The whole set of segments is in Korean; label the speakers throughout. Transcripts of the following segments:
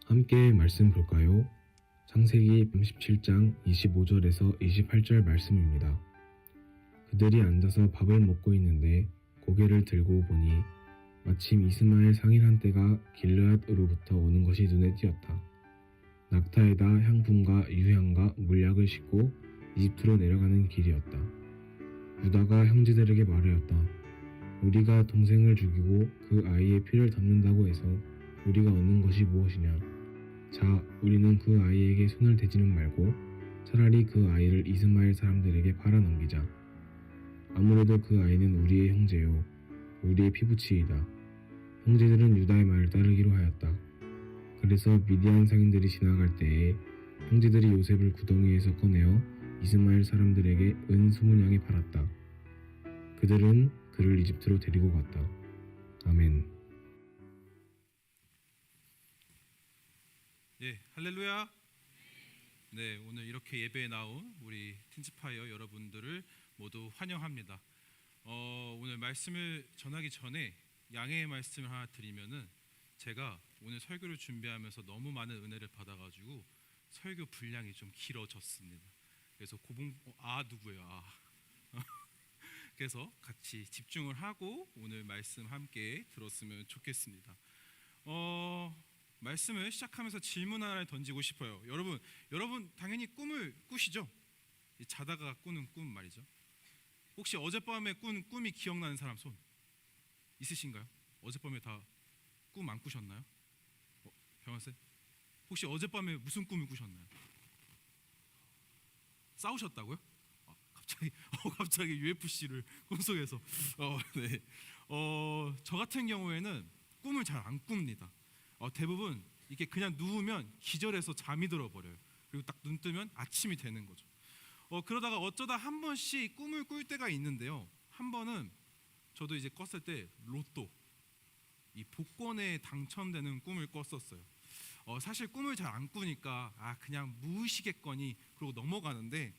Speaker 1: 함께 말씀 볼까요? 창세기 37장 25절에서 28절 말씀입니다. 그들이 앉아서 밥을 먹고 있는데 고개를 들고 보니 마침 이스마엘 상일한 떼가 길르앗으로부터 오는 것이 눈에 띄었다. 낙타에다 향품과 유향과 물약을 싣고 이집트로 내려가는 길이었다. 유다가 형제들에게 말하였다. 우리가 동생을 죽이고 그 아이의 피를 덮는다고 해서 우리가 얻는 것이 무엇이냐? 자, 우리는 그 아이에게 손을 대지는 말고 차라리 그 아이를 이스마엘 사람들에게 팔아넘기자. 아무래도 그 아이는 우리의 형제요, 우리의 피부치이다. 형제들은 유다의 말을 따르기로 하였다. 그래서 미디안 상인들이 지나갈 때에 형제들이 요셉을 구덩이에서 꺼내어 이스마엘 사람들에게 은 20냥에 팔았다. 그들은 그를 이집트로 데리고 갔다. 아멘.
Speaker 2: 예, 할렐루야. 네, 오늘 이렇게 예배에 나온 우리 틴즈파이어 여러분들을 모두 환영합니다. 오늘 말씀을 전하기 전에 양해의 말씀을 하나 드리면은 제가 오늘 설교를 준비하면서 너무 많은 은혜를 받아가지고 설교 분량이 좀 길어졌습니다. 그래서 누구예요? 그래서 같이 집중을 하고 오늘 말씀 함께 들었으면 좋겠습니다. 말씀을 시작하면서 질문 하나를 던지고 싶어요. 여러분 당연히 꿈을 꾸시죠? 자다가 꾸는 꿈 말이죠. 혹시 어젯밤에 꾼 꿈이 기억나는 사람 손 있으신가요? 어젯밤에 다 꿈 안 꾸셨나요? 병원쌤, 혹시 어젯밤에 무슨 꿈을 꾸셨나요? 싸우셨다고요? 갑자기 UFC를 꿈속에서 네. 저 같은 경우에는 꿈을 잘 안 꿉니다. 대부분 이게 그냥 누우면 기절해서 잠이 들어버려요. 그리고 딱 눈 뜨면 아침이 되는 거죠. 그러다가 어쩌다 한 번씩 꿈을 꿀 때가 있는데요. 한 번은 저도 이제 꿨을 때 로또 이 복권에 당첨되는 꿈을 꿨었어요. 사실 꿈을 잘 안 꾸니까 그냥 무의식했거니 그러고 넘어가는데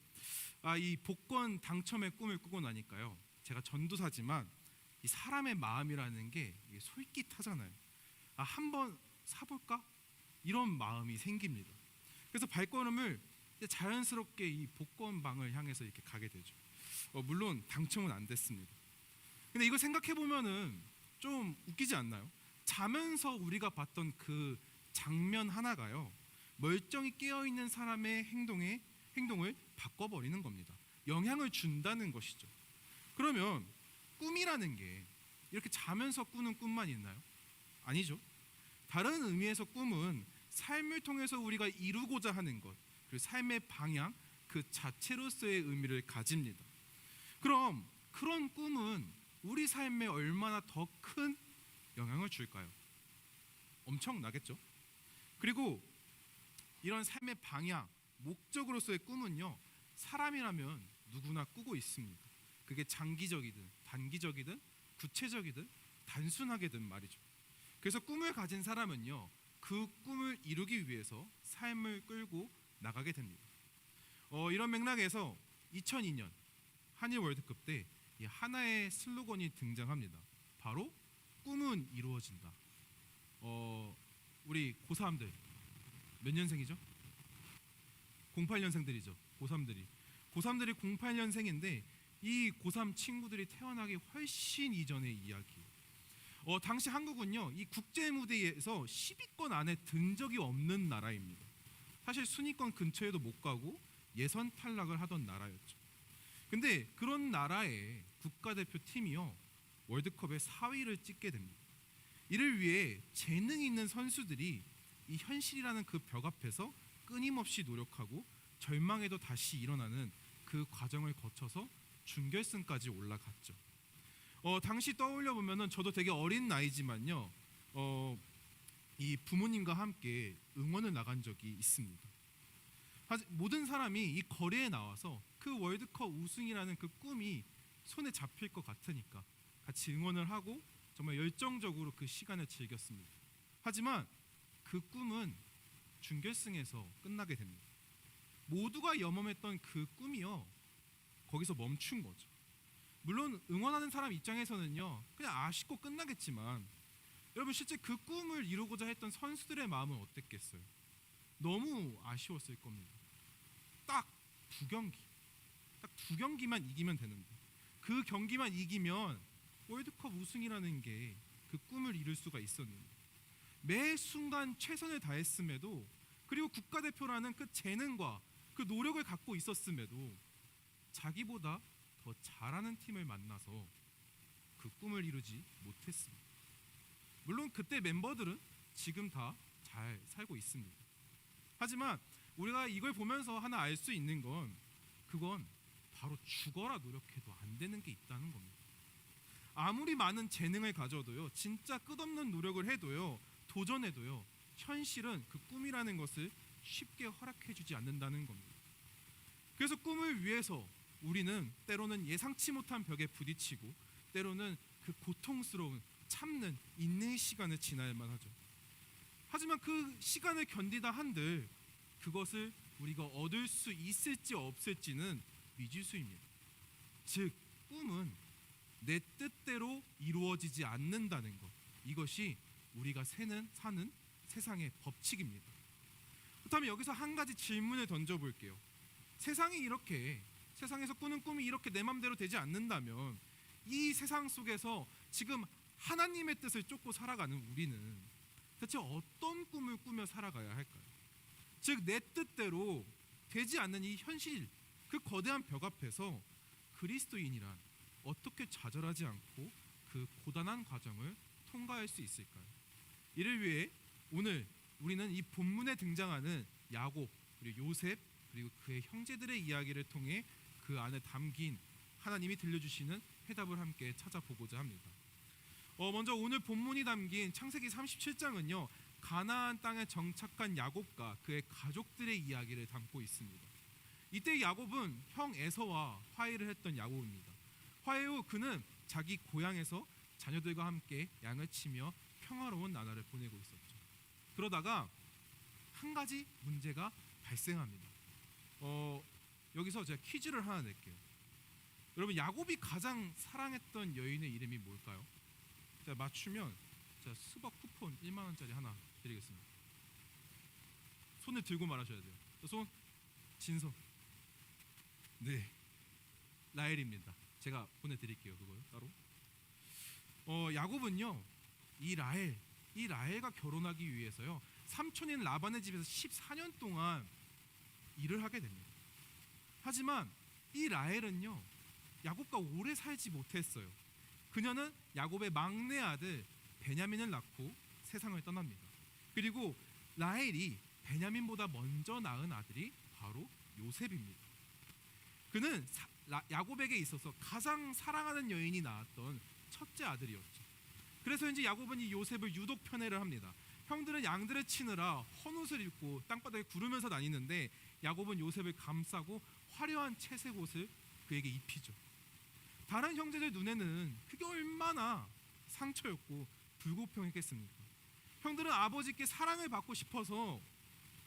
Speaker 2: 이 복권 당첨의 꿈을 꾸고 나니까요. 제가 전도사지만 이 사람의 마음이라는 게 솔깃하잖아요. 한번 사볼까? 이런 마음이 생깁니다. 그래서 발걸음을 자연스럽게 이 복권방을 향해서 이렇게 가게 되죠. 물론 당첨은 안 됐습니다. 근데 이거 생각해 보면은 좀 웃기지 않나요? 자면서 우리가 봤던 그 장면 하나가요, 멀쩡히 깨어 있는 사람의 행동을 바꿔버리는 겁니다. 영향을 준다는 것이죠. 그러면 꿈이라는 게 이렇게 자면서 꾸는 꿈만 있나요? 아니죠. 다른 의미에서 꿈은 삶을 통해서 우리가 이루고자 하는 것, 그리고 삶의 방향 그 자체로서의 의미를 가집니다. 그럼 그런 꿈은 우리 삶에 얼마나 더 큰 영향을 줄까요? 엄청나겠죠. 그리고 이런 삶의 방향, 목적으로서의 꿈은요, 사람이라면 누구나 꾸고 있습니다. 그게 장기적이든 단기적이든 구체적이든 단순하게든 말이죠. 그래서 꿈을 가진 사람은요, 그 꿈을 이루기 위해서 삶을 끌고 나가게 됩니다. 이런 맥락에서 2002년 한일 월드컵 때 하나의 슬로건이 등장합니다. 바로 꿈은 이루어진다. 우리 고3들 몇 년생이죠? 08년생들이죠. 고3들이 08년생인데 이 고3 친구들이 태어나기 훨씬 이전의 이야기. 당시 한국은요, 이 국제 무대에서 10위권 안에 든 적이 없는 나라입니다. 사실 순위권 근처에도 못 가고 예선 탈락을 하던 나라였죠. 근데 그런 나라의 국가대표 팀이요, 월드컵에 4위를 찍게 됩니다. 이를 위해 재능 있는 선수들이 이 현실이라는 그 벽 앞에서 끊임없이 노력하고 절망에도 다시 일어나는 그 과정을 거쳐서 준결승까지 올라갔죠. 당시 떠올려 보면은 저도 되게 어린 나이지만요, 이 부모님과 함께 응원을 나간 적이 있습니다. 모든 사람이 이 거리에 나와서 그 월드컵 우승이라는 그 꿈이 손에 잡힐 것 같으니까 같이 응원을 하고 정말 열정적으로 그 시간을 즐겼습니다. 하지만 그 꿈은 준결승에서 끝나게 됩니다. 모두가 염원했던 그 꿈이요, 거기서 멈춘 거죠. 물론 응원하는 사람 입장에서는요, 그냥 아쉽고 끝나겠지만 여러분 실제 그 꿈을 이루고자 했던 선수들의 마음은 어땠겠어요? 너무 아쉬웠을 겁니다. 딱 두 경기만 이기면 되는데 그 경기만 이기면 월드컵 우승이라는 게 그 꿈을 이룰 수가 있었는데 매 순간 최선을 다했음에도 그리고 국가대표라는 그 재능과 그 노력을 갖고 있었음에도 자기보다 더 잘하는 팀을 만나서 그 꿈을 이루지 못했습니다. 물론 그때 멤버들은 지금 다 잘 살고 있습니다. 하지만 우리가 이걸 보면서 하나 알 수 있는 건 그건 바로 죽어라 노력해도 안 되는 게 있다는 겁니다. 아무리 많은 재능을 가져도요, 진짜 끝없는 노력을 해도요, 도전해도요, 현실은 그 꿈이라는 것을 쉽게 허락해주지 않는다는 겁니다. 그래서 꿈을 위해서 우리는 때로는 예상치 못한 벽에 부딪히고 때로는 그 고통스러운 참는 인내의 시간을 지나야만 하죠. 하지만 그 시간을 견디다 한들 그것을 우리가 얻을 수 있을지 없을지는 미지수입니다. 즉 꿈은 내 뜻대로 이루어지지 않는다는 것, 이것이 우리가 사는 세상의 법칙입니다. 그렇다면 여기서 한 가지 질문을 던져볼게요. 세상에서 꾸는 꿈이 이렇게 내 맘대로 되지 않는다면 이 세상 속에서 지금 하나님의 뜻을 쫓고 살아가는 우리는 대체 어떤 꿈을 꾸며 살아가야 할까요? 즉 내 뜻대로 되지 않는 이 현실, 그 거대한 벽 앞에서 그리스도인이란 어떻게 좌절하지 않고 그 고단한 과정을 통과할 수 있을까요? 이를 위해 오늘 우리는 이 본문에 등장하는 야곱 그리고 요셉 그리고 그의 형제들의 이야기를 통해 그 안에 담긴 하나님이 들려주시는 해답을 함께 찾아보고자 합니다. 먼저 오늘 본문이 담긴 창세기 37장은요, 가나안 땅에 정착한 야곱과 그의 가족들의 이야기를 담고 있습니다. 이때 야곱은 형 에서와 화해를 했던 야곱입니다. 화해 후 그는 자기 고향에서 자녀들과 함께 양을 치며 평화로운 나날을 보내고 있었죠. 그러다가 한 가지 문제가 발생합니다. 여기서 제가 퀴즈를 하나 낼게요. 여러분, 야곱이 가장 사랑했던 여인의 이름이 뭘까요? 제가 맞추면 제가 스벅 쿠폰 1만 원짜리 하나 드리겠습니다. 손을 들고 말하셔야 돼요. 손, 진성. 네, 라헬입니다. 제가 보내드릴게요. 그걸 따로. 야곱은요, 이 라헬과 결혼하기 위해서요, 삼촌인 라반의 집에서 14년 동안 일을 하게 됩니다. 하지만 이 라헬은요, 야곱과 오래 살지 못했어요. 그녀는 야곱의 막내 아들 베냐민을 낳고 세상을 떠납니다. 그리고 라헬이 베냐민보다 먼저 낳은 아들이 바로 요셉입니다. 그는 야곱에게 있어서 가장 사랑하는 여인이 낳았던 첫째 아들이었죠. 그래서인지 야곱은 이 요셉을 유독 편애를 합니다. 형들은 양들을 치느라 헌옷을 입고 땅바닥에 구르면서 다니는데 야곱은 요셉을 감싸고 화려한 채색 옷을 그에게 입히죠. 다른 형제들 눈에는 그게 얼마나 상처였고 불공평했겠습니까? 형들은 아버지께 사랑을 받고 싶어서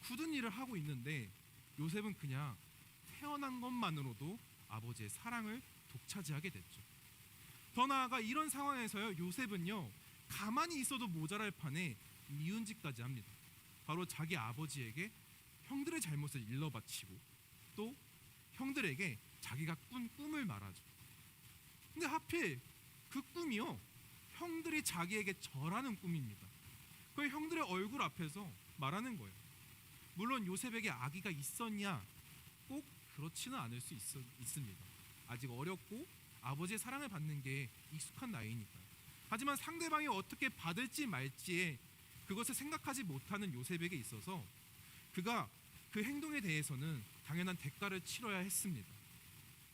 Speaker 2: 굳은 일을 하고 있는데 요셉은 그냥 태어난 것만으로도 아버지의 사랑을 독차지하게 됐죠. 더 나아가 이런 상황에서요, 요셉은요, 가만히 있어도 모자랄 판에 미운 짓까지 합니다. 바로 자기 아버지에게 형들의 잘못을 일러바치고 또 형들에게 자기가 꾼 꿈을 말하죠. 근데 하필 그 꿈이요, 형들이 자기에게 절하는 꿈입니다. 그걸 형들의 얼굴 앞에서 말하는 거예요. 물론 요셉에게 아기가 있었냐? 꼭 그렇지는 않을 수 있습니다. 아직 어렸고 아버지의 사랑을 받는 게 익숙한 나이니까요. 하지만 상대방이 어떻게 받을지 말지에 그것을 생각하지 못하는 요셉에게 있어서 그가 그 행동에 대해서는 당연한 대가를 치러야 했습니다.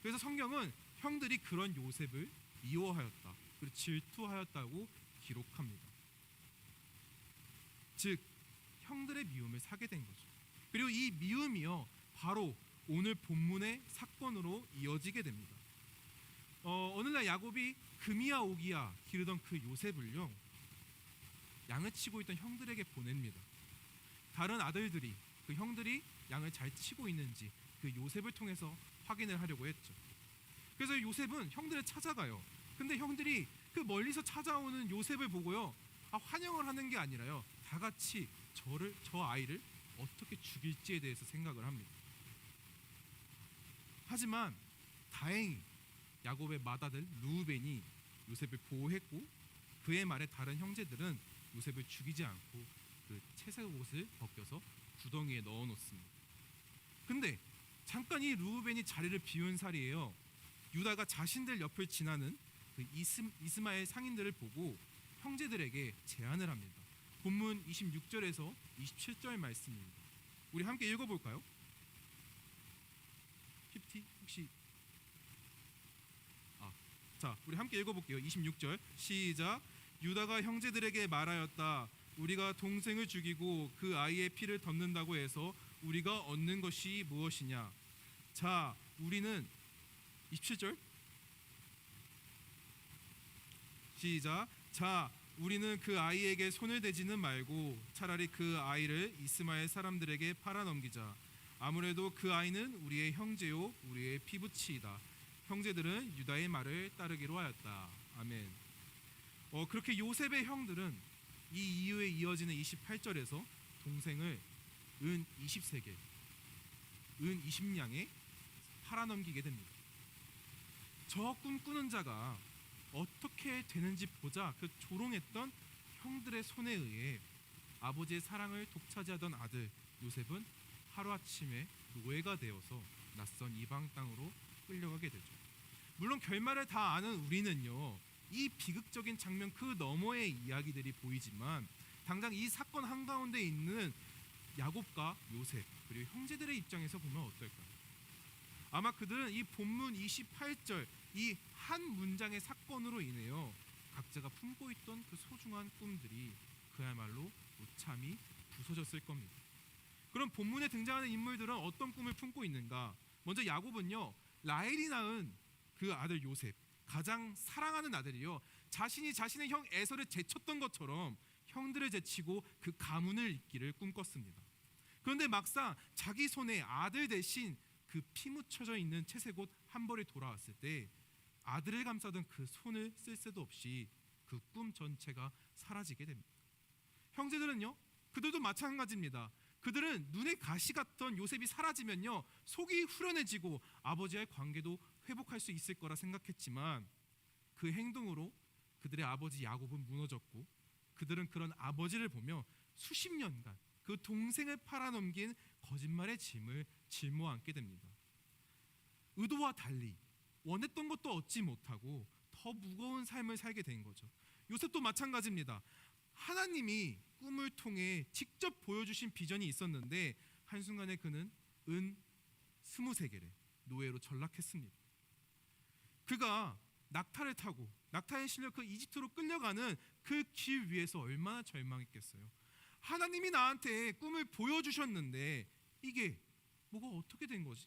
Speaker 2: 그래서 성경은 형들이 그런 요셉을 미워하였다, 그리고 질투하였다고 기록합니다. 즉 형들의 미움을 사게 된 거죠. 그리고 이 미움이요, 바로 오늘 본문의 사건으로 이어지게 됩니다. 어느 날 야곱이 금이야 오기야 기르던 그 요셉을요, 양을 치고 있던 형들에게 보냅니다. 다른 아들들이 그 형들이 양을 잘 치고 있는지 그 요셉을 통해서 확인을 하려고 했죠. 그래서 요셉은 형들을 찾아가요. 근데 형들이 그 멀리서 찾아오는 요셉을 보고요, 환영을 하는 게 아니라요, 다 같이 저 아이를 어떻게 죽일지에 대해서 생각을 합니다. 하지만 다행히 야곱의 맏아들 르우벤이 요셉을 보호했고, 그의 말에 다른 형제들은 요셉을 죽이지 않고 그 채색 옷을 벗겨서 구덩이에 넣어 놓습니다. 근데 잠깐 이 르우벤이 자리를 비운 사이에요, 유다가 자신들 옆을 지나는 그 이스마엘 상인들을 보고 형제들에게 제안을 합니다. 본문 26절에서 27절 말씀입니다. 우리 함께 읽어볼까요? PPT 혹시 자, 우리 함께 읽어볼게요. 26절 시작. 유다가 형제들에게 말하였다. 우리가 동생을 죽이고 그 아이의 피를 덮는다고 해서 우리가 얻는 것이 무엇이냐. 자, 우리는 27절 시작. 자, 우리는 그 아이에게 손을 대지는 말고 차라리 그 아이를 이스마엘 사람들에게 팔아넘기자. 아무래도 그 아이는 우리의 형제요 우리의 피부치이다. 형제들은 유다의 말을 따르기로 하였다. 아멘. 그렇게 요셉의 형들은 이 이후에 이어지는 28절에서 동생을 은 20세겔, 은 20냥에 팔아넘기게 됩니다. 저 꿈꾸는 자가 어떻게 되는지 보자 그 조롱했던 형들의 손에 의해 아버지의 사랑을 독차지하던 아들 요셉은 하루아침에 노예가 되어서 낯선 이방 땅으로 끌려가게 되죠. 물론 결말을 다 아는 우리는요, 이 비극적인 장면 그 너머의 이야기들이 보이지만 당장 이 사건 한가운데 있는 야곱과 요셉 그리고 형제들의 입장에서 보면 어떨까요? 아마 그들은 이 본문 28절 이 한 문장의 사건으로 인해요 각자가 품고 있던 그 소중한 꿈들이 그야말로 무참히 부서졌을 겁니다. 그럼 본문에 등장하는 인물들은 어떤 꿈을 품고 있는가? 먼저 야곱은요, 라헬이 낳은 그 아들 요셉, 가장 사랑하는 아들이요, 자신이 자신의 형 에서를 제쳤던 것처럼 형들을 제치고 그 가문을 잇기를 꿈꿨습니다. 그런데 막상 자기 손에 아들 대신 그 피 묻혀져 있는 채색옷 한 벌이 돌아왔을 때 아들을 감싸던 그 손을 쓸 새도 없이 그 꿈 전체가 사라지게 됩니다. 형제들은요, 그들도 마찬가지입니다. 그들은 눈에 가시 같던 요셉이 사라지면요 속이 후련해지고 아버지와의 관계도 회복할 수 있을 거라 생각했지만 그 행동으로 그들의 아버지 야곱은 무너졌고, 그들은 그런 아버지를 보며 수십 년간 그 동생을 팔아넘긴 거짓말의 짐을 짊어 안게 됩니다. 의도와 달리 원했던 것도 얻지 못하고 더 무거운 삶을 살게 된 거죠. 요셉도 마찬가지입니다. 하나님이 꿈을 통해 직접 보여주신 비전이 있었는데 한순간에 그는 은 23개를 노예로 전락했습니다. 그가 낙타를 타고 낙타에 실려 그 이집트로 끌려가는 그 길 위에서 얼마나 절망했겠어요. 하나님이 나한테 꿈을 보여주셨는데 이게 뭐가 어떻게 된 거지?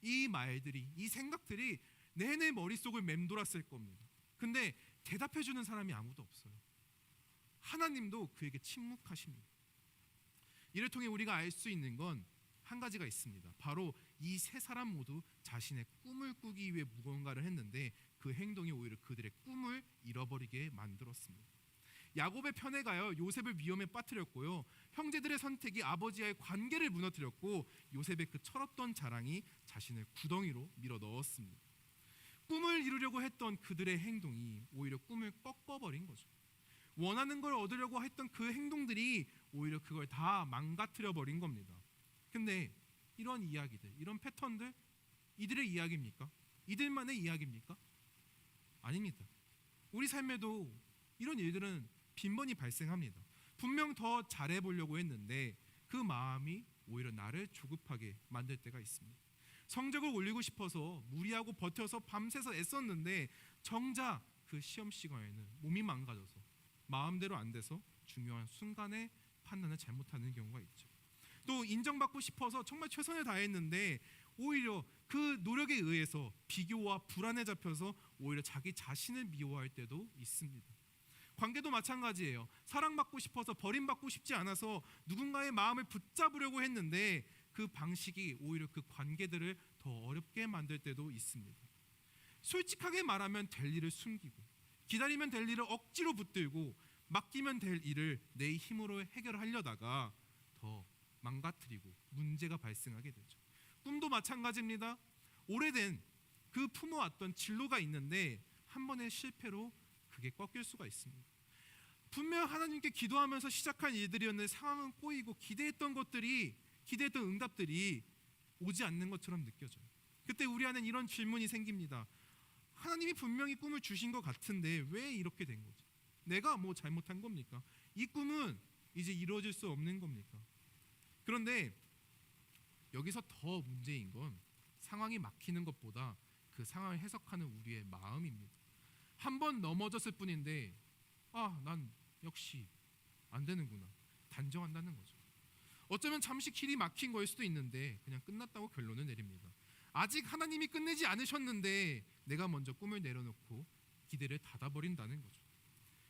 Speaker 2: 이 말들이, 이 생각들이 내내 머릿속을 맴돌았을 겁니다. 근데 대답해주는 사람이 아무도 없어요. 하나님도 그에게 침묵하십니다. 이를 통해 우리가 알 수 있는 건 한 가지가 있습니다. 바로 이 세 사람 모두 자신의 꿈을 꾸기 위해 무언가를 했는데 그 행동이 오히려 그들의 꿈을 잃어버리게 만들었습니다. 야곱의 편에 가요 요셉을 위험에 빠뜨렸고요, 형제들의 선택이 아버지와의 관계를 무너뜨렸고, 요셉의 그 철없던 자랑이 자신을 구덩이로 밀어 넣었습니다. 꿈을 이루려고 했던 그들의 행동이 오히려 꿈을 꺾어버린 거죠. 원하는 걸 얻으려고 했던 그 행동들이 오히려 그걸 다 망가뜨려 버린 겁니다. 근데 이런 이야기들, 이런 패턴들 이들의 이야기입니까? 이들만의 이야기입니까? 아닙니다. 우리 삶에도 이런 일들은 빈번히 발생합니다. 분명 더 잘해보려고 했는데 그 마음이 오히려 나를 조급하게 만들 때가 있습니다. 성적을 올리고 싶어서 무리하고 버텨서 밤새서 애썼는데 정작 그 시험 시간에는 몸이 망가져서 마음대로 안 돼서 중요한 순간에 판단을 잘못하는 경우가 있죠. 또 인정받고 싶어서 정말 최선을 다했는데 오히려 그 노력에 의해서 비교와 불안에 잡혀서 오히려 자기 자신을 미워할 때도 있습니다. 관계도 마찬가지예요. 사랑받고 싶어서 버림받고 싶지 않아서 누군가의 마음을 붙잡으려고 했는데 그 방식이 오히려 그 관계들을 더 어렵게 만들 때도 있습니다. 솔직하게 말하면 될 일을 숨기고, 기다리면 될 일을 억지로 붙들고, 맡기면 될 일을 내 힘으로 해결하려다가 더 망가뜨리고 문제가 발생하게 되죠. 꿈도 마찬가지입니다. 오래된 그 품어왔던 진로가 있는데 한 번의 실패로 그게 꺾일 수가 있습니다. 분명 하나님께 기도하면서 시작한 일들이었는데 상황은 꼬이고 기대했던 응답들이 오지 않는 것처럼 느껴져요. 그때 우리 안에 이런 질문이 생깁니다. 하나님이 분명히 꿈을 주신 것 같은데 왜 이렇게 된 거지? 내가 뭐 잘못한 겁니까? 이 꿈은 이제 이루어질 수 없는 겁니까? 그런데 여기서 더 문제인 건 상황이 막히는 것보다 그 상황을 해석하는 우리의 마음입니다. 한 번 넘어졌을 뿐인데 난 역시 안 되는구나. 단정한다는 거죠. 어쩌면 잠시 길이 막힌 거일 수도 있는데 그냥 끝났다고 결론을 내립니다. 아직 하나님이 끝내지 않으셨는데 내가 먼저 꿈을 내려놓고 기대를 닫아버린다는 거죠.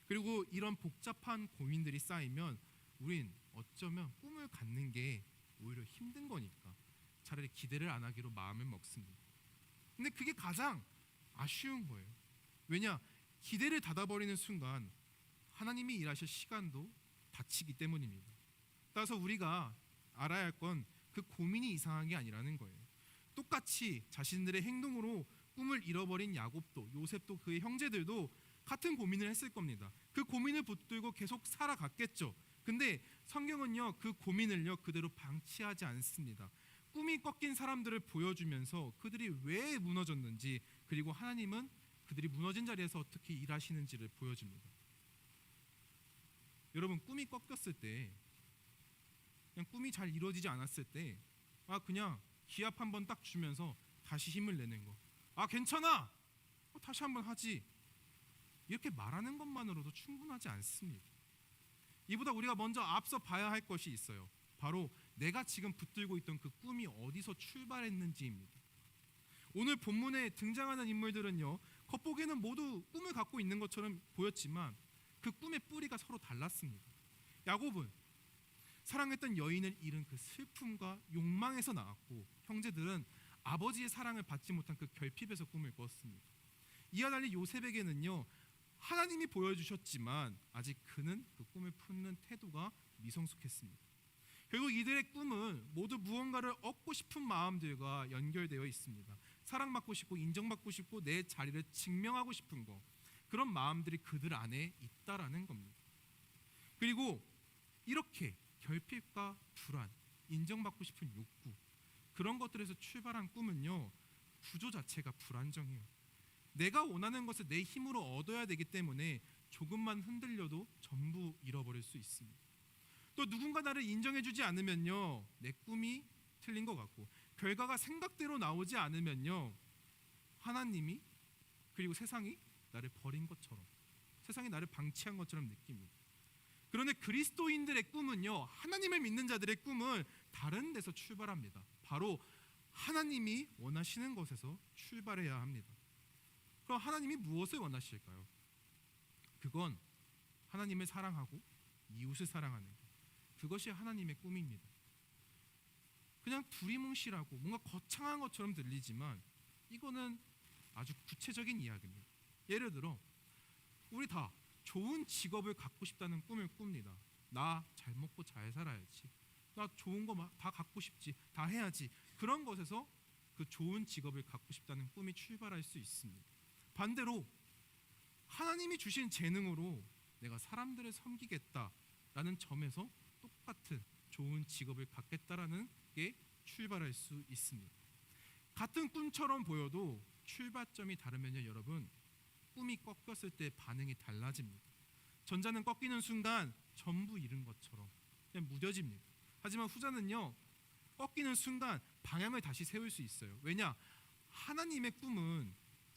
Speaker 2: 그리고 이런 복잡한 고민들이 쌓이면 우린 어쩌면 꿈을 갖는 게 오히려 힘든 거니까 차라리 기대를 안 하기로 마음을 먹습니다. 근데 그게 가장 아쉬운 거예요. 왜냐? 기대를 닫아버리는 순간 하나님이 일하실 시간도 닫히기 때문입니다. 따라서 우리가 알아야 할 건 그 고민이 이상한 게 아니라는 거예요. 똑같이 자신들의 행동으로 꿈을 잃어버린 야곱도 요셉도 그의 형제들도 같은 고민을 했을 겁니다. 그 고민을 붙들고 계속 살아갔겠죠. 근데 성경은요 그 고민을요 그대로 방치하지 않습니다. 꿈이 꺾인 사람들을 보여주면서 그들이 왜 무너졌는지 그리고 하나님은 그들이 무너진 자리에서 어떻게 일하시는지를 보여줍니다. 여러분 꿈이 꺾였을 때 그냥 꿈이 잘 이루어지지 않았을 때 그냥 기합 한번 딱 주면서 다시 힘을 내는 거. 괜찮아. 다시 한번 하지. 이렇게 말하는 것만으로도 충분하지 않습니다. 이보다 우리가 먼저 앞서 봐야 할 것이 있어요. 바로 내가 지금 붙들고 있던 그 꿈이 어디서 출발했는지입니다. 오늘 본문에 등장하는 인물들은요 겉보기에는 모두 꿈을 갖고 있는 것처럼 보였지만 그 꿈의 뿌리가 서로 달랐습니다. 야곱은 사랑했던 여인을 잃은 그 슬픔과 욕망에서 나왔고 형제들은 아버지의 사랑을 받지 못한 그 결핍에서 꿈을 꿨습니다. 이와 달리 요셉에게는요 하나님이 보여주셨지만 아직 그는 그 꿈을 푸는 태도가 미성숙했습니다. 결국 이들의 꿈은 모두 무언가를 얻고 싶은 마음들과 연결되어 있습니다. 사랑받고 싶고 인정받고 싶고 내 자리를 증명하고 싶은 거, 그런 마음들이 그들 안에 있다라는 겁니다. 그리고 이렇게 결핍과 불안, 인정받고 싶은 욕구, 그런 것들에서 출발한 꿈은요 구조 자체가 불안정해요. 내가 원하는 것을 내 힘으로 얻어야 되기 때문에 조금만 흔들려도 전부 잃어버릴 수 있습니다. 또 누군가 나를 인정해주지 않으면요 내 꿈이 틀린 것 같고 결과가 생각대로 나오지 않으면요 하나님이 그리고 세상이 나를 버린 것처럼, 세상이 나를 방치한 것처럼 느낍니다. 그런데 그리스도인들의 꿈은요 하나님을 믿는 자들의 꿈은 다른 데서 출발합니다. 바로 하나님이 원하시는 것에서 출발해야 합니다. 그럼 하나님이 무엇을 원하실까요? 그건 하나님을 사랑하고 이웃을 사랑하는 것, 그것이 하나님의 꿈입니다. 그냥 두리뭉실하고 뭔가 거창한 것처럼 들리지만 이거는 아주 구체적인 이야기입니다. 예를 들어 우리 다 좋은 직업을 갖고 싶다는 꿈을 꿉니다. 나 잘 먹고 잘 살아야지, 나 좋은 거 다 갖고 싶지, 다 해야지. 그런 것에서 그 좋은 직업을 갖고 싶다는 꿈이 출발할 수 있습니다. 반대로 하나님이 주신 재능으로 내가 사람들을 섬기겠다라는 점에서 똑같은 좋은 직업을 갖겠다라는 게 출발할 수 있습니다. 같은 꿈처럼 보여도 출발점이 다르면요 여러분 꿈이 꺾였을 때 반응이 달라집니다. 전자는 꺾이는 순간 전부 잃은 것처럼 그냥 무뎌집니다. 하지만 후자는요 꺾이는 순간 방향을 다시 세울 수 있어요. 왜냐? 하나님의 꿈은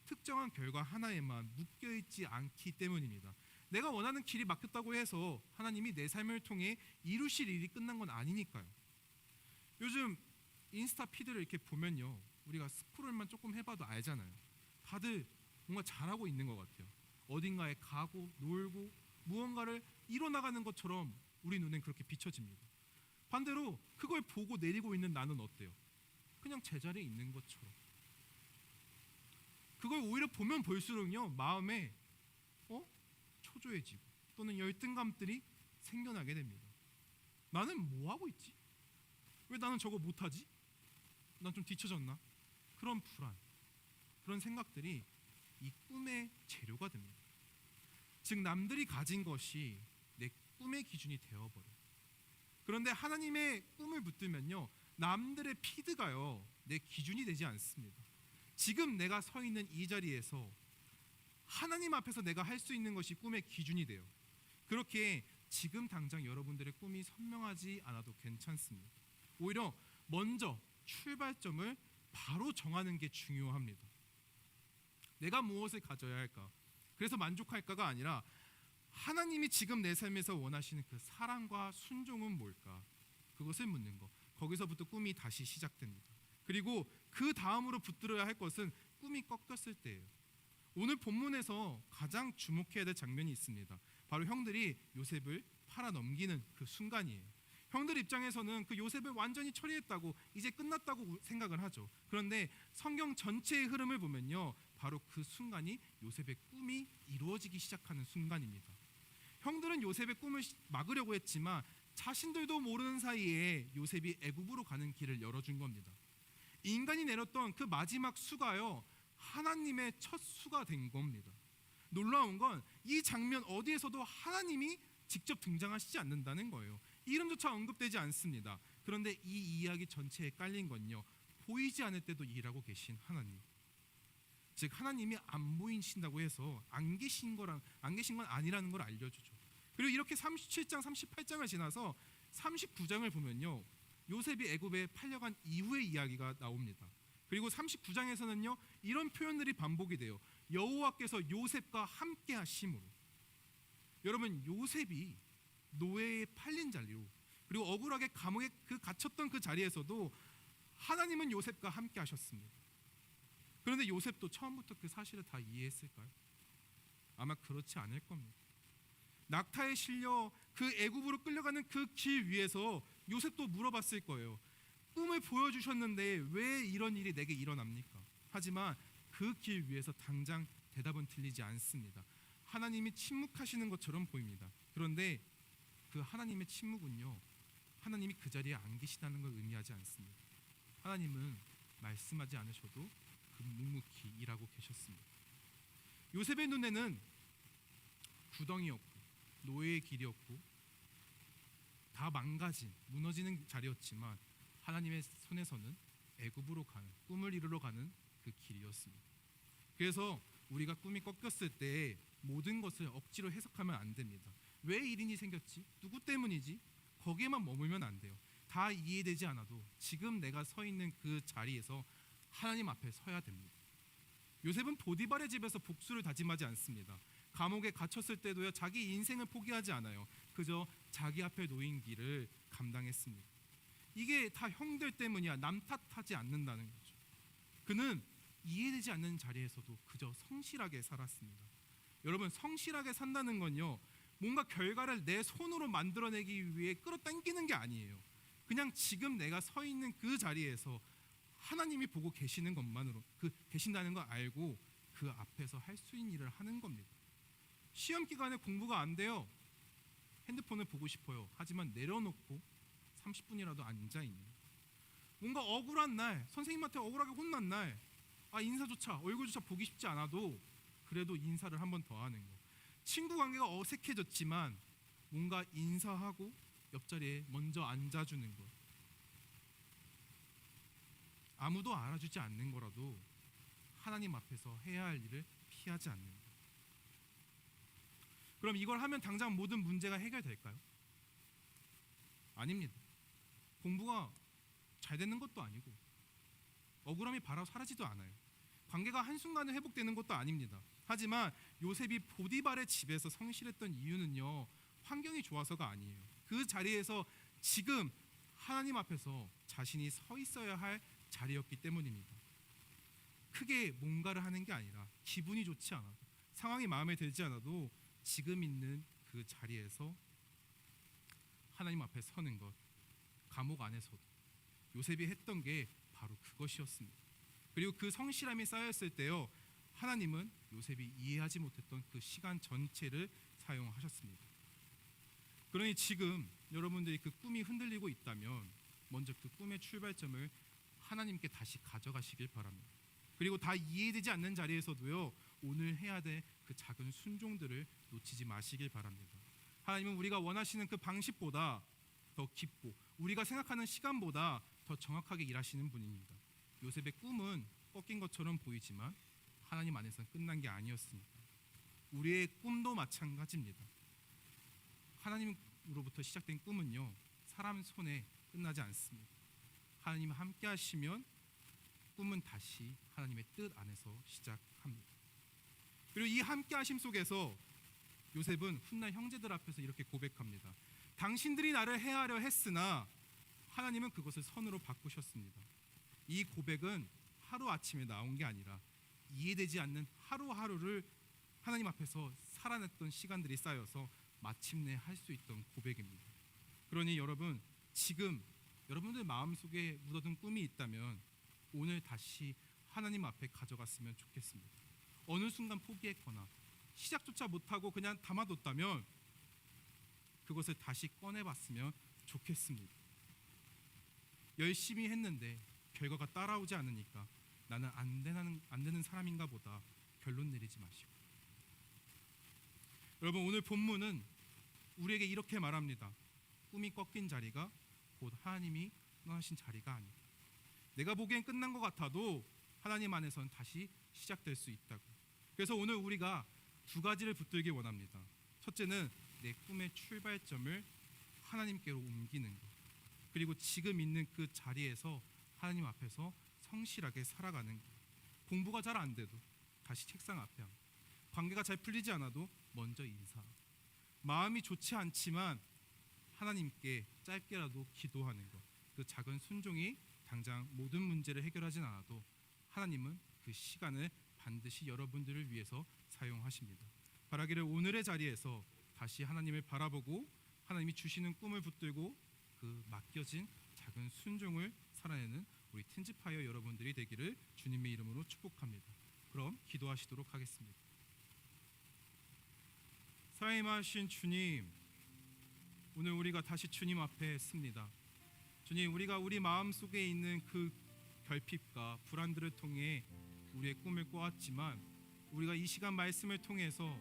Speaker 2: 특정한 결과 하나에만 묶여있지 않기 때문입니다. 내가 원하는 길이 막혔다고 해서 하나님이 내 삶을 통해 이루실 일이 끝난 건 아니니까요. 요즘 인스타 피드를 이렇게 보면요 우리가 스크롤만 조금 해봐도 알잖아요. 다들 뭔가 잘하고 있는 것 같아요. 어딘가에 가고 놀고 무언가를 이뤄나가는 것처럼 우리 눈엔 그렇게 비춰집니다. 반대로 그걸 보고 내리고 있는 나는 어때요? 그냥 제자리에 있는 것처럼. 그걸 오히려 보면 볼수록요 마음에 초조해지고 또는 열등감들이 생겨나게 됩니다. 나는 뭐 하고 있지? 왜 나는 저거 못하지? 난 좀 뒤처졌나? 그런 불안, 그런 생각들이 이 꿈의 재료가 됩니다. 즉 남들이 가진 것이 내 꿈의 기준이 되어버려요. 그런데 하나님의 꿈을 붙들면요, 남들의 피드가요 내 기준이 되지 않습니다. 지금 내가 서 있는 이 자리에서 하나님 앞에서 내가 할 수 있는 것이 꿈의 기준이 돼요. 그렇게 지금 당장 여러분들의 꿈이 선명하지 않아도 괜찮습니다. 오히려 먼저 출발점을 바로 정하는 게 중요합니다. 내가 무엇을 가져야 할까? 그래서 만족할까가 아니라 하나님이 지금 내 삶에서 원하시는 그 사랑과 순종은 뭘까? 그것을 묻는 것. 거기서부터 꿈이 다시 시작됩니다. 그리고 그 다음으로 붙들어야 할 것은 꿈이 꺾였을 때예요. 오늘 본문에서 가장 주목해야 될 장면이 있습니다. 바로 형들이 요셉을 팔아 넘기는 그 순간이에요. 형들 입장에서는 그 요셉을 완전히 처리했다고, 이제 끝났다고 생각을 하죠. 그런데 성경 전체의 흐름을 보면요, 바로 그 순간이 요셉의 꿈이 이루어지기 시작하는 순간입니다. 형들은 요셉의 꿈을 막으려고 했지만 자신들도 모르는 사이에 요셉이 애굽으로 가는 길을 열어준 겁니다. 인간이 내렸던 그 마지막 수가요, 하나님의 첫 수가 된 겁니다. 놀라운 건 이 장면 어디에서도 하나님이 직접 등장하시지 않는다는 거예요. 이름조차 언급되지 않습니다. 그런데 이 이야기 전체에 깔린 건요, 보이지 않을 때도 일하고 계신 하나님. 즉 하나님이 안 보이신다고 해서 안 계신 건 아니라는 걸 알려주죠. 그리고 이렇게 37장 38장을 지나서 39장을 보면요, 요셉이 애굽에 팔려간 이후의 이야기가 나옵니다. 그리고 39장에서는요 이런 표현들이 반복이 돼요. 여호와께서 요셉과 함께 하심으로. 여러분, 요셉이 노예에 팔린 자리로, 그리고 억울하게 감옥에 갇혔던 그 자리에서도 하나님은 요셉과 함께 하셨습니다. 그런데 요셉도 처음부터 그 사실을 다 이해했을까요? 아마 그렇지 않을 겁니다. 낙타에 실려 그 애굽으로 끌려가는 그 길 위에서 요셉도 물어봤을 거예요. 꿈을 보여주셨는데 왜 이런 일이 내게 일어납니까? 하지만 그 길 위에서 당장 대답은 들리지 않습니다. 하나님이 침묵하시는 것처럼 보입니다. 그런데 그 하나님의 침묵은요, 하나님이 그 자리에 안 계시다는 걸 의미하지 않습니다. 하나님은 말씀하지 않으셔도 그 묵묵히 일하고 계셨습니다. 요셉의 눈에는 구덩이였고 노예의 길이었고 다 망가진, 무너지는 자리였지만 하나님의 손에서는 애굽으로 가는, 꿈을 이루러 가는 그 길이었습니다. 그래서 우리가 꿈이 꺾였을 때 모든 것을 억지로 해석하면 안 됩니다. 왜 이린이 생겼지? 누구 때문이지? 거기에만 머물면 안 돼요. 다 이해되지 않아도 지금 내가 서 있는 그 자리에서 하나님 앞에 서야 됩니다. 요셉은 보디발의 집에서 복수를 다짐하지 않습니다. 감옥에 갇혔을 때도요, 자기 인생을 포기하지 않아요. 그저 자기 앞에 놓인 길을 감당했습니다. 이게 다 형들 때문이야, 남 탓하지 않는다는 거죠. 그는 이해되지 않는 자리에서도 그저 성실하게 살았습니다. 여러분, 성실하게 산다는 건요, 뭔가 결과를 내 손으로 만들어내기 위해 끌어당기는 게 아니에요. 그냥 지금 내가 서 있는 그 자리에서 하나님이 보고 계시는 것만으로, 계신다는 걸 알고 그 앞에서 할 수 있는 일을 하는 겁니다. 시험 기간에 공부가 안 돼요. 핸드폰을 보고 싶어요. 하지만 내려놓고 30분이라도 앉아 있는. 뭔가 억울한 날, 선생님한테 억울하게 혼난 날, 인사조차, 얼굴조차 보기 쉽지 않아도 그래도 인사를 한 번 더 하는 거. 친구 관계가 어색해졌지만 뭔가 인사하고 옆자리에 먼저 앉아주는 것. 아무도 알아주지 않는 거라도 하나님 앞에서 해야 할 일을 피하지 않는 것. 그럼 이걸 하면 당장 모든 문제가 해결될까요? 아닙니다. 공부가 잘 되는 것도 아니고 억울함이 바로 사라지도 않아요. 관계가 한순간에 회복되는 것도 아닙니다. 하지만 요셉이 보디발의 집에서 성실했던 이유는요, 환경이 좋아서가 아니에요. 그 자리에서 지금 하나님 앞에서 자신이 서 있어야 할 자리였기 때문입니다. 크게 뭔가를 하는 게 아니라 기분이 좋지 않아도, 상황이 마음에 들지 않아도 지금 있는 그 자리에서 하나님 앞에 서는 것, 감옥 안에서도 요셉이 했던 게 바로 그것이었습니다. 그리고 그 성실함이 쌓였을 때요, 하나님은 요셉이 이해하지 못했던 그 시간 전체를 사용하셨습니다. 그러니 지금 여러분들이 그 꿈이 흔들리고 있다면 먼저 그 꿈의 출발점을 하나님께 다시 가져가시길 바랍니다. 그리고 다 이해되지 않는 자리에서도요, 오늘 해야 될 그 작은 순종들을 놓치지 마시길 바랍니다. 하나님은 우리가 원하시는 그 방식보다 더 깊고 우리가 생각하는 시간보다 더 정확하게 일하시는 분입니다. 요셉의 꿈은 꺾인 것처럼 보이지만 하나님 안에서는 끝난 게 아니었습니다. 우리의 꿈도 마찬가지입니다. 하나님으로부터 시작된 꿈은요, 사람 손에 끝나지 않습니다. 하나님 함께 하시면 꿈은 다시 하나님의 뜻 안에서 시작합니다. 그리고 이 함께 하심 속에서 요셉은 훗날 형제들 앞에서 이렇게 고백합니다. 당신들이 나를 해하려 했으나 하나님은 그것을 선으로 바꾸셨습니다. 이 고백은 하루아침에 나온 게 아니라 이해되지 않는 하루하루를 하나님 앞에서 살아냈던 시간들이 쌓여서 마침내 할 수 있던 고백입니다. 그러니 여러분, 지금 여러분들 마음속에 묻어둔 꿈이 있다면 오늘 다시 하나님 앞에 가져갔으면 좋겠습니다. 어느 순간 포기했거나 시작조차 못하고 그냥 담아뒀다면 그것을 다시 꺼내봤으면 좋겠습니다. 열심히 했는데 결과가 따라오지 않으니까 나는 안 되는 사람인가 보다 결론 내리지 마시고, 여러분, 오늘 본문은 우리에게 이렇게 말합니다. 꿈이 꺾인 자리가 곧 하나님이 떠나신 자리가 아니다. 내가 보기엔 끝난 것 같아도 하나님 안에서는 다시 시작될 수 있다고. 그래서 오늘 우리가 두 가지를 붙들기 원합니다. 첫째는 내 꿈의 출발점을 하나님께로 옮기는 것, 그리고 지금 있는 그 자리에서 하나님 앞에서 성실하게 살아가는 것. 공부가 잘 안 돼도 다시 책상 앞에 앉고, 관계가 잘 풀리지 않아도 먼저 인사, 마음이 좋지 않지만 하나님께 짧게라도 기도하는 것. 그 작은 순종이 당장 모든 문제를 해결하진 않아도 하나님은 그 시간을 반드시 여러분들을 위해서 사용하십니다. 바라기를 오늘의 자리에서 다시 하나님을 바라보고 하나님이 주시는 꿈을 붙들고 그 맡겨진 작은 순종을 살아내는 우리 튼지파이어 여러분들이 되기를 주님의 이름으로 축복합니다. 그럼 기도하시도록 하겠습니다. 사임하신 주님, 오늘 우리가 다시 주님 앞에 섭니다. 주님, 우리가 우리 마음속에 있는 그 결핍과 불안들을 통해 우리의 꿈을 꿔왔지만 우리가 이 시간 말씀을 통해서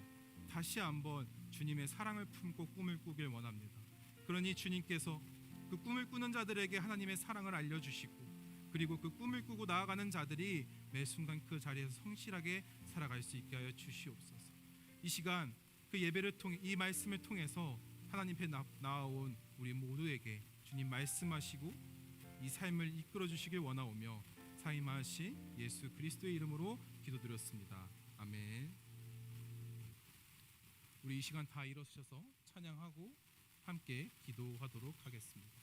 Speaker 2: 다시 한번 주님의 사랑을 품고 꿈을 꾸길 원합니다. 그러니 주님께서 그 꿈을 꾸는 자들에게 하나님의 사랑을 알려주시고, 그리고 그 꿈을 꾸고 나아가는 자들이 매 순간 그 자리에서 성실하게 살아갈 수 있게 하여 주시옵소서. 이 시간 그 예배를 통해, 이 말씀을 통해서 하나님 앞에 나아온 우리 모두에게 주님 말씀하시고 이 삶을 이끌어 주시길 원하오며 사임하신 예수 그리스도의 이름으로 기도드렸습니다. 아멘. 우리 이 시간 다 일어서셔서 찬양하고 함께 기도하도록 하겠습니다.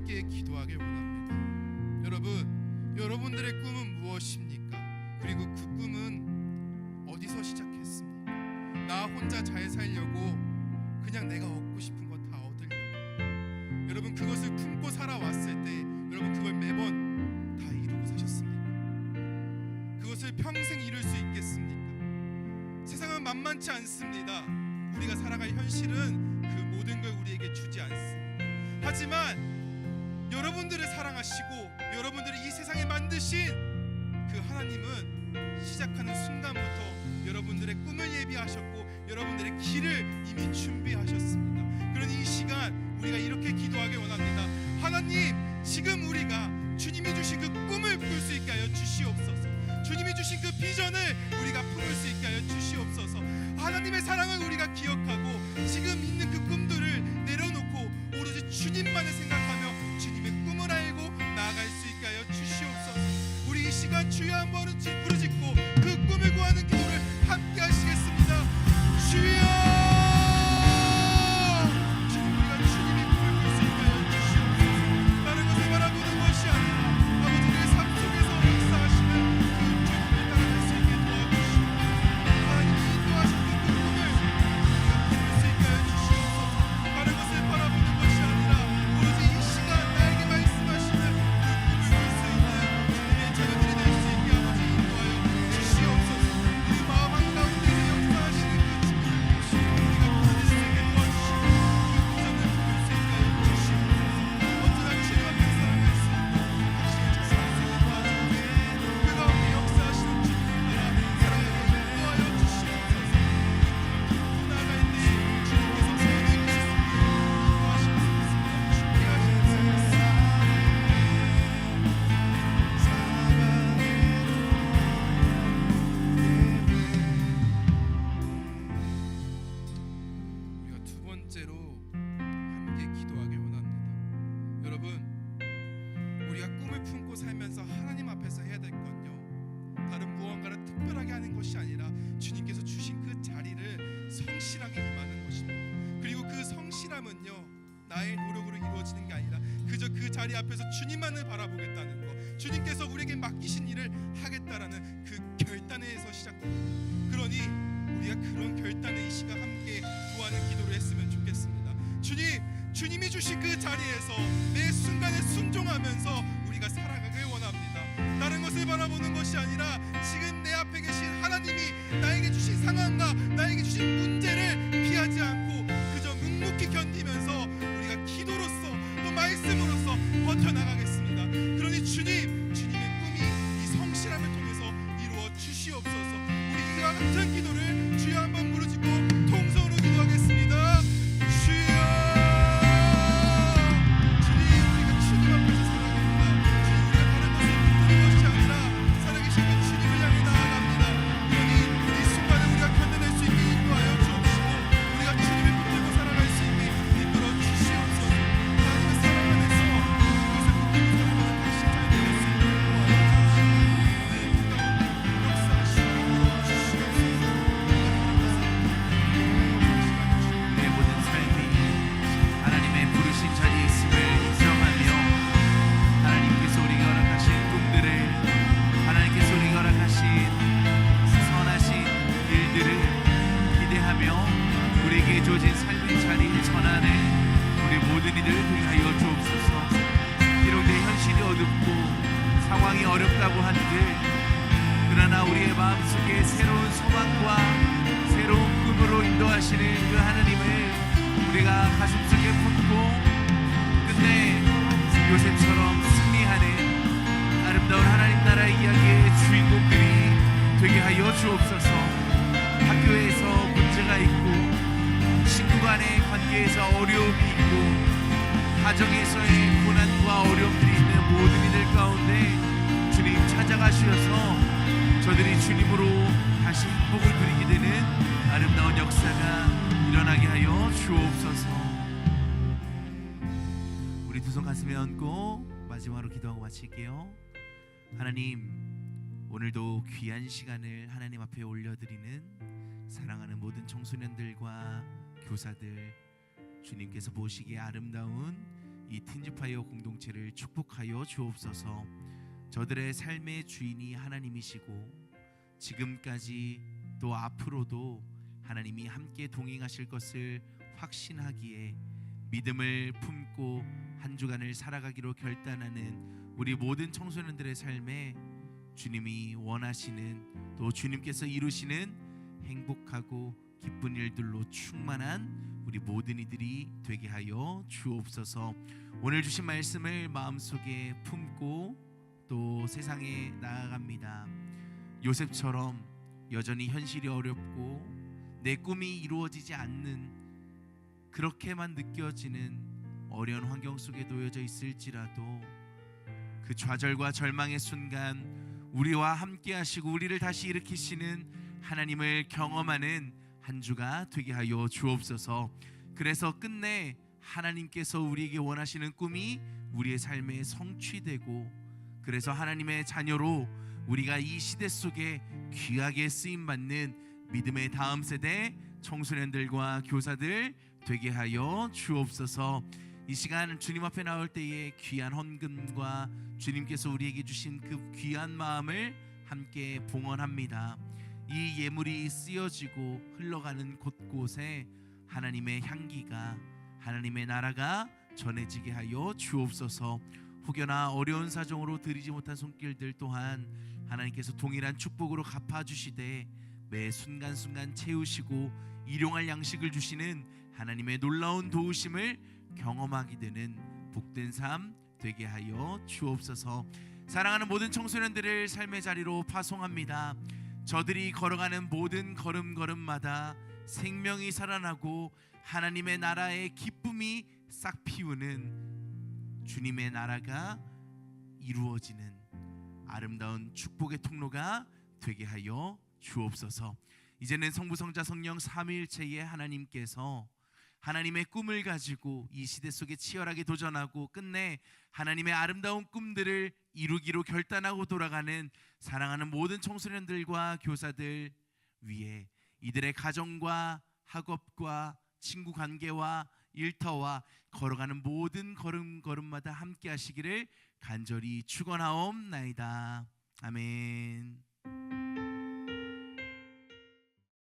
Speaker 3: 함께 기도하길 원합니다. 여러분, 여러분들의 꿈은 무엇입니까? 그리고 그 꿈은 어디서 시작했습니까? 나 혼자 잘 살려고 그냥 내가 얻고 싶은 거 다 얻으려고, 여러분 그것을 품고 살아왔을 때 여러분 그걸 매번 다 이루고 사셨습니까? 그것을 평생 이룰 수 있겠습니까? 세상은 만만치 않습니다. 우리가 살아갈 현실은 그 모든 걸 우리에게 주지 않습니다. 하지만 여러분들을 사랑하시고 여러분들이 이 세상에 만드신 그 하나님은 시작하는 순간부터 여러분들의 꿈을 예비하셨고 여러분들의 길을 이미 준비하셨습니다. 그러니 이 시간 우리가 이렇게 기도하길 원합니다. 하나님, 지금 우리가 주님이 주신 그 꿈을 꿀 수 있게 하여 주시옵소서. 주님이 주신 그 비전을 우리가 품을 수 있게 하여 주시옵소서. 하나님의 사랑을 우리가 기억하고 지금 있는 그 꿈들을 내려놓고 오로지 주님만을 생각하며 주님의 꿈을 알고 나아갈 수 있게 하여 주시옵소서. 우리 이 시간 주여 한번 부르짖고 그 꿈을 구하는 기도를 함께 하시겠습니다. 주여, 지금 우리가 주님의 꿈을 꿀 수 있게 하여 주시옵소서. 다른 것을 바라보는 것이 아니라 아버지 우리의 삶 속에서 역사하시는 그 주님을 따라갈 수 있게 도와주시옵소서. 하나님이 인도하신 그 꿈을 우리가 꿀 수 있게 하여 주시옵소서. 다른 것을 바라보는 것이 아니라 오로지 이 시간 나에게 말씀하시는 그 꿈을 꿀 수 있는 주님의 자녀들이 될 수 있게 아버지 인도하여 주시옵소서. 그 마음 한가운데 역사하시는 그 주님을 우리가 붙들 수 있게 도와주시고 그 비전을 품을 수 있게 하여 주시옵소서. 언제나 주님 앞에 살아갈 수 있는 당신의 자신을 쓰게 도와주옵소서. 그 가운데 역사하시는 주님을 따라 살아가게 인도하여 주시옵소서. 그 꿈을 품고 나아갈 때 주님께서 세워주실 수 있게 인도하실 수 있습니다. 준비하실 수 있습니다. 우리가 두 번째로 함께 기도하길 원합니다. 여러분, 우리가 꿈을 품고 살면서 하나님 앞에서 해야 될 건요, 다른 무언가를 특별하게 하는 것이 아니라 주님께서 주신 그 자리를 성실하게 임하는 것입니다. 그리고 그 성실함은요, 나의 노력으로 이루어지는 게 아니라 그저 그 자리 앞에서 주님만을 바라보겠다는 것, 주님께서 우리에게 맡기신 일을 하겠다라는 그 결단에서 시작됩니다. 그러니 우리가 그런 결단을 이 시간 함께 구하는 기도를 했으면 좋겠습니다. 주님이 주신 그 자리에서 매 순간에 순종하면서 우리가 살아가길 원합니다. 다른 것을 바라보는 것이 아니라 지금 내 앞에 계신 하나님이 나에게 주신 상황과 나에게 주신 문제를 피하지 않고 그저 묵묵히 견디면서 우리가 기도로서 또 말씀으로써 버텨나가겠습니다. 그러니 주님의 꿈이 이 성실함을 통해서 이루어 주시옵소서. 우리 이와 같은 기도를 주여 한번 부르짖고 통성으로 기도하겠습니다. 주여, 주님, 우리가 주님 앞에서 살아갑니다. 주님, 우리가 다른 것을 붙드는 것이 아니라 살아계신 그 주님을 향해 나아갑니다. 그러니 이 순간에 우리가 견뎌낼 수 있게 인도하여 주옵시고 우리가 주님을 붙들고 살아갈 수 있게 이끌어 주시옵소서. 하나님의 사랑 안에서 그것을 붙들고 살아가는 당신 잘 되실 수 있게 도와주옵소서. 그 가운데 역사하시고 주시옵소서.
Speaker 4: 우리의 모든 삶이 하나님의 부르신 자리에 있음을 인정하며 하나님께서 우리에게 허락하신 꿈들을, 하나님께서 우리에게 허락하신 선하신 일들을 기대하며 우리에게 주어진 삶의 자리에 전하는 우리 모든 이들 되게 하여 주옵소서. 비록 내 현실이 어둡고 상황이 어렵다고 한들 그러나 우리의 마음속에 새로운 소망과 새로운 꿈으로 인도하시는 그 하나님을 우리가 가슴속에 품고 끝내 요셉처럼 승리하는 아름다운 하나님 나라의 이야기의 주인공들이 되게 하여 주옵소서. 학교에서 문제가 있고 친구 간의 관계에서 어려움이 있고 가정에서의 고난과 어려움들이 있는 모든 이들 가운데 주님 찾아가셔서 저들이 주님으로 다시 행복을 누리게 되는 아름다운 역사가 일어나게 하여 주옵소서. 우리 두 손 가슴에 얹고 마지막으로 기도하고 마칠게요. 하나님, 오늘도 귀한 시간을 하나님 앞에 올려드리는 사랑하는 모든 청소년들과 교사들, 주님께서 보시기에 아름다운 이 텐즈파이어 공동체를 축복하여 주옵소서. 저들의 삶의 주인이 하나님이시고 지금까지 또 앞으로도 하나님이 함께 동행하실 것을 확신하기에 믿음을 품고 한 주간을 살아가기로 결단하는 우리 모든 청소년들의 삶에 주님이 원하시는 또 주님께서 이루시는 행복하고 기쁜 일들로 충만한 우리 모든 이들이 되게 하여 주옵소서. 오늘 주신 말씀을 마음속에 품고 또 세상에 나아갑니다. 요셉처럼 여전히 현실이 어렵고 내 꿈이 이루어지지 않는 그렇게만 느껴지는 어려운 환경 속에 놓여져 있을지라도 그 좌절과 절망의 순간 우리와 함께 하시고 우리를 다시 일으키시는 하나님을 경험하는 한 주가 되게 하여 주옵소서. 그래서 끝내 하나님께서 우리에게 원하시는 꿈이 우리의 삶에 성취되고 그래서 하나님의 자녀로 우리가 이 시대 속에 귀하게 쓰임받는 믿음의 다음 세대 청소년들과 교사들 되게 하여 주옵소서. 이 시간 주님 앞에 나올 때에 귀한 헌금과 주님께서 우리에게 주신 그 귀한 마음을 함께 봉헌합니다. 이 예물이 쓰여지고 흘러가는 곳곳에 하나님의 향기가 하나님의 나라가 전해지게 하여 주옵소서. 혹여나 어려운 사정으로 드리지 못한 손길들 또한 하나님께서 동일한 축복으로 갚아주시되 매 순간순간 채우시고 일용할 양식을 주시는 하나님의 놀라운 도우심을 경험하게 되는 복된 삶 되게 하여 주옵소서. 사랑하는 모든 청소년들을 삶의 자리로 파송합니다. 저들이 걸어가는 모든 걸음걸음마다 생명이 살아나고 하나님의 나라의 기쁨이 싹 피우는 주님의 나라가 이루어지는 아름다운 축복의 통로가 되게 하여 주옵소서. 이제는 성부 성자 성령 삼위일체의 하나님께서 하나님의 꿈을 가지고 이 시대 속에 치열하게 도전하고 끝내 하나님의 아름다운 꿈들을 이루기로 결단하고 돌아가는 사랑하는 모든 청소년들과 교사들 위에 이들의 가정과 학업과 친구 관계와 일터와 걸어가는 모든 걸음걸음마다 함께 하시기를 간절히 축원하옵나이다. 아멘.